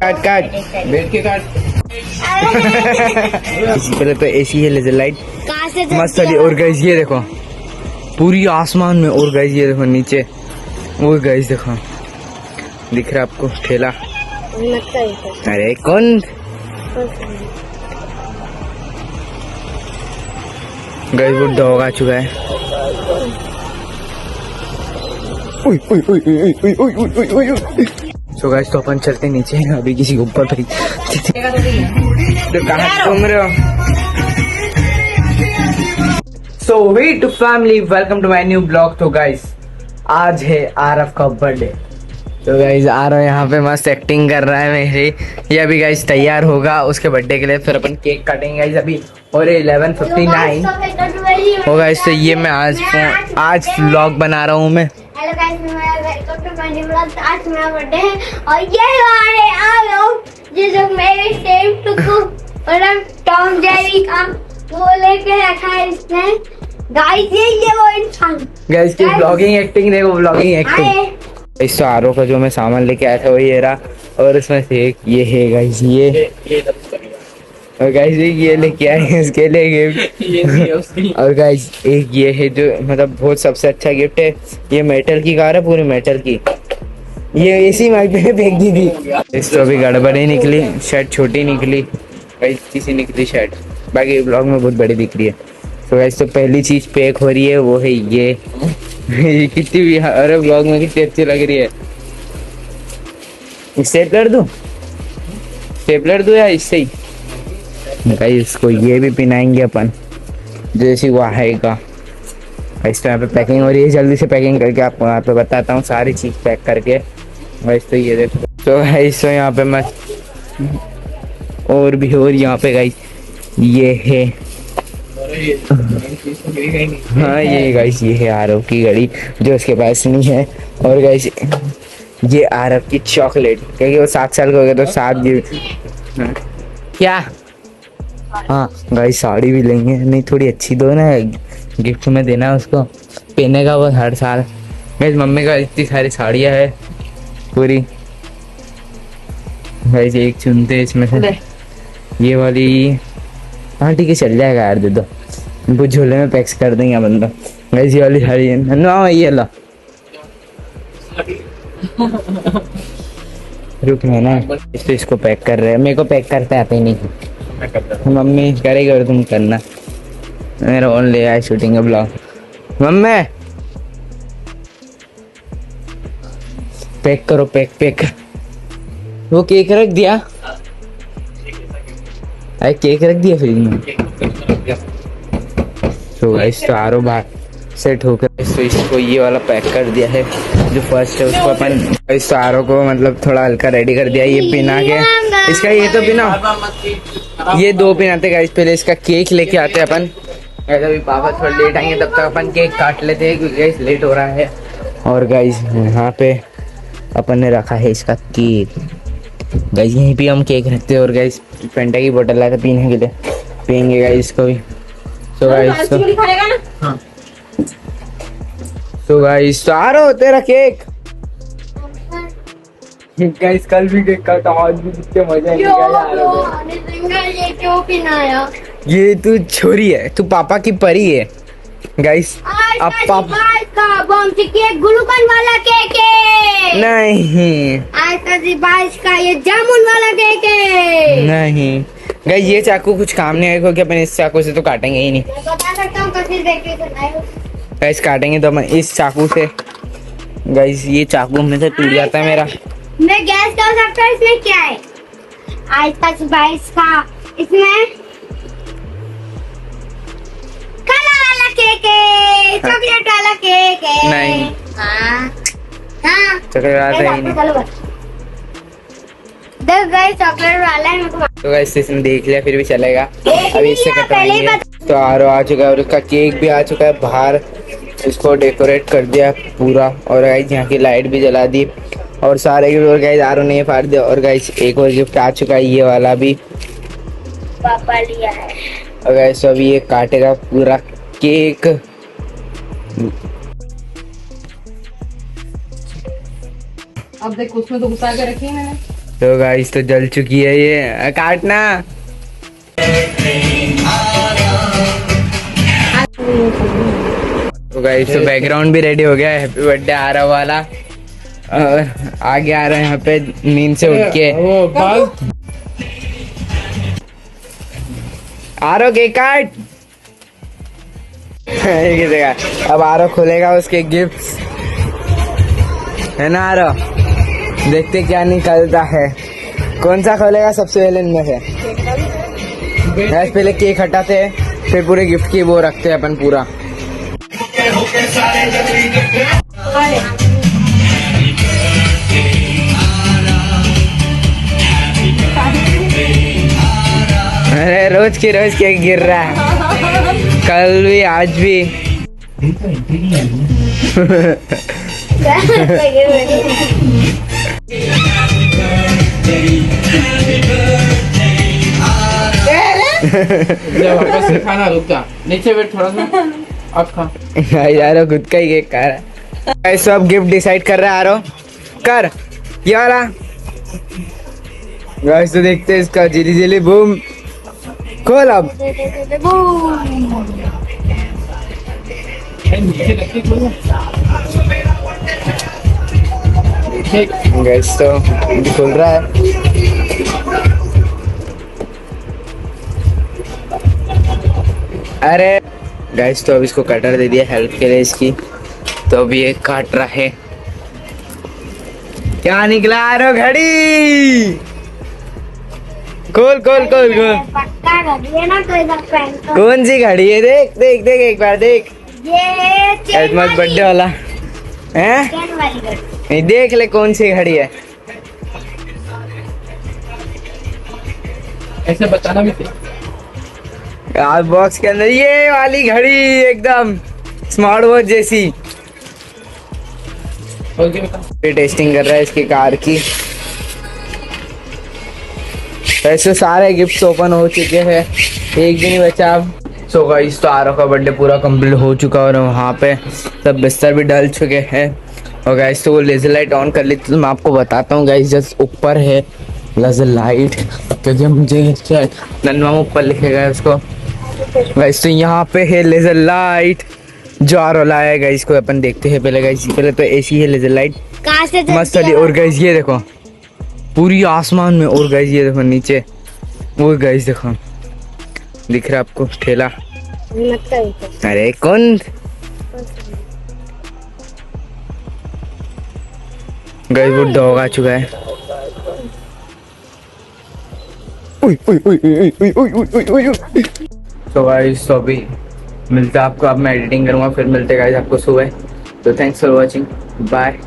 काट काट बैठ के काट। पहले तो एसी है, लेजर लाइट मस्त वाली। और गाइस ये देखो पूरी आसमान में। और गाइस ये देखो नीचे, वो गाइस देखो दिख रहा आपको ठेला। अरे कौन गाइस वो डॉग आ चुका है। सो गाइस तो अपन चलते नीचे हैं अभी किसी के ऊपर पर। तो कहाँ घूम रहे हो? So way to family, welcome to my new blog. तो गाइस आज है आरफ का बर्थडे। तो गाइस आरव यहाँ पे मस्त एक्टिंग कर रहा है मेरे। ये अभी गाइस तैयार होगा उसके बर्थडे के लिए, फिर अपन केक काटेंगे गाइस अभी। और 11:59 हो गाइस। तो ये मैं आज व्लॉग बना रहा हूँ मैं। Hello guys, welcome to my new blog. आज मेरा बर्थडे है और ये वाले आ लोग जो मेरे सेम टुकु और टॉम जेरी का वो लेके रखा है इसने। गाइस ये वो इंसान गाइस की व्लॉगिंग एक्टिंग देखो, व्लॉगिंग एक्टिंग। इस आरो का जो मैं सामान लेके आया था वो ये रहा। और उसमें से एक ये है गाइस, ये और गाइस ये लेके आए हैं इसके लिए गिफ्ट। और गाइस एक ये है जो मतलब बहुत सबसे अच्छा गिफ्ट है। ये मेटल की कार है, पूरी मेटल की। ये इसी माइक पे फेंक दी थी। इस तो अभी गड़बड़ी निकली, शर्ट छोटी निकली गाइस, सी निकली शर्ट। बाकी ब्लॉग में बहुत बड़ी दिख रही है। तो गाइस तो पहली चीज पैक हो रही है वो है ये कितनी भी, अरे ब्लॉग में कितनी अच्छी लग रही है। स्टेपलर दूं? स्टेपलर दूं या इससे ही? गाइस इसको ये भी पहनाएंगे अपन जैसी वो आएगा। इस तो यहाँ पे पैकिंग हो रही है, जल्दी से पैकिंग करके आपको यहाँ पे बताता हूँ सारी चीज पैक करके। गाइस तो ये देखो। तो गाइस तो यहाँ पे मैं और भी और यहाँ पे गाइस ये है हाँ ये गाइस ये है आरव की घड़ी जो उसके पास नहीं है। और गाइस ये आरव की चॉकलेट, क्योंकि वो 7 साल का हो गया तो 7 क्या। हाँ गाइस साड़ी भी लेंगे, नहीं थोड़ी अच्छी दो ना, गिफ्ट में देना है उसको, पहने का वो हर साल। गाइस मम्मी का इतनी सारी साड़ियाँ है पूरी। गाइस एक चुनते इसमें से ये वाली। हाँ ठीक है चल जाएगा यार, दे दो वो झोले में पैक्स कर देंगे बंदा। गाइस ये वाली साड़ी है ना, ये ला रुक मैं ना इसको पैक कर रहे हैं। मेरे को पैक करते आते ही नहीं, मम्मी करेगी और तुम करना। मेरा ऑन ले आए शूटिंग का ब्लॉग। मम्मी पैक करो, पैक पैक। वो केक रख दिया? अरे केक रख दिया फ्रिज में। तो गाइस तो आरो बाहर सेट होकर तो इसको ये वाला पैक कर दिया है जो फर्स्ट है उसको अपन। इस तो आरो को मतलब थोड़ा हल्का रेडी कर दिया। ये पिना के इसका ये तो पिना, ये 2 पिनाते गाइस। पहले इसका केक लेके आते हैं अपन। अभी पापा थोड़ा लेट आएंगे तब तक अपन केक काट लेते हैं क्योंकि गाइस लेट हो रहा है। और गाइस यहाँ पे अपन ने रखा है इसका केक। गाइस यहीं पे हम केक रखते हैं। और गाइस फेंटा की बोतल लाए थे पीने के लिए, पियेंगे गाइस इसको भी। तो गाइस तो गाइस सारो तेरा केक। गाइस कल भी केक काटा, आज भी कितने मजा आएगा। ये क्यों पिनाया? ये तू छोरी है, तू पापा की परी है गाइस। अब पापा का बम से केक ग्लूकॉन वाला केक है नहीं, आज का 22 का ये जामुन वाला केक है नहीं गाइस। ये चाकू कुछ काम नहीं आएगा क्योंकि अपन इस चाकू से तो काटेंगे ही नहीं। मैं बता सकता हूँ कैसे देखते हैं गाइस काटेंगे तो अपन इस चाकू से। गाइस ये चाकू हमेशा टूट जाता है मेरा। मैं गैस कर सकता हूँ इसमें क्या है। आज का 22 का इसमें काला वाला केक है, चॉकलेट वाला केक है। नहीं। हाँ हाँ चॉकलेट वाला ही नहीं। चलो देख गाइस चॉकलेट वाला है। मेरे को तो गाइस इसने देख लिया फिर भी चलेगा। अभी इससे पहले कटवाएंगे। तो आरो आ चुका है और उसका केक भी आ चुका है बाहर। इसको डेकोरेट कर दिया पूरा। और गाइस यहाँ की लाइट भी जला दी और सारे गिफ्ट। और गाइस आरो ने फाड़ दिया। और गाइस एक और गिफ्ट आ चुका है, ये वाला भी पापा लिया है। और गाइस अभी ये काटेगा पूरा केक। अब देख उसमें तो घुसा के रखी है मैंने। तो गाइस तो जल चुकी है ये, काटना। तो गाइस तो बैकग्राउंड भी रेडी हो गया है हैप्पी बर्थडे आरव वाला, और आगे आ रहे हैं यहाँ पे नींद से उठ के। आरव केक काट। ये देखा, अब आरव खोलेगा उसके गिफ्ट्स, है ना आरव? देखते क्या निकलता है। कौन सा खोलेगा सबसे पहले इनमें से? पहले केक हटाते हैं, फिर पूरे गिफ्ट की वो रखते हैं अपन पूरा। अरे रोज की रोज केक गिर रहा है, कल भी आज भी। वापस से खाना, रुक जा, नीचे बैठ थोड़ा सा, अब खा। यार खुद का ही केक खा रहा है। सब गिफ्ट डिसाइड कर रहा है आरो, कर ये वाला। गाइस तो देखते हैं इसका, जिली जिली बूम, खोल अब। गाइस तो खुल रहा है। अरे गाइस तो अब इसको कटर दे दिया हेल्प के लिए इसकी, तो अब ये काट रहा है। क्या निकला आरो? घड़ी। खोल खोल खोल खोल। पक्का घड़ी है ना, तो इधर पहन कर। कौन सी घड़ी है? देख देख देख एक बार देख। ये चेन मत बर्थडे वाला है, चेन वाली घड़ी। नहीं देख ले कौन सी घड़ी है। ऐसे बताना भी थे। आज बॉक्स के अंदर ये वाली घड़ी, एकदम स्मार्ट वॉच जैसी। ये टेस्टिंग कर रहा है इसकी कार की। वैसे सारे गिफ्ट्स ओपन हो चुके हैं, एक भी नहीं बचा अब। सो गाइस तो आरव का बर्थडे पूरा कंप्लीट हो चुका और वहाँ पे सब बिस्तर भी डल चुके हैं। और गाइस तो वो लेजर लाइट ऑन कर ली, तो मैं आपको बताता हूँ गाइस, जस्ट ऊपर है लेजर लाइट, तो जब मुझे नन्मा ऊपर लिखेगा उसको। गाइस तो यहाँ पे है लेजर लाइट जो आरव लाया है गाइस को अपन देखते हैं पहले। गाइस पहले तो ऐसी है लेजर लाइट, कहाँ से मस्त वाली। और गाइस ये देखो पूरी आसमान में, और गाइस ये देखो नीचे, वो गाइस देखो दिख रहा है आपको ठेला? अरे कौन? गाइस वो डॉग आ चुका है। तो गाइस तो अभी मिलता है आपको, अब मैं एडिटिंग करूंगा, फिर मिलते गाइस आपको सुबह। तो थैंक्स फॉर वॉचिंग, बाय।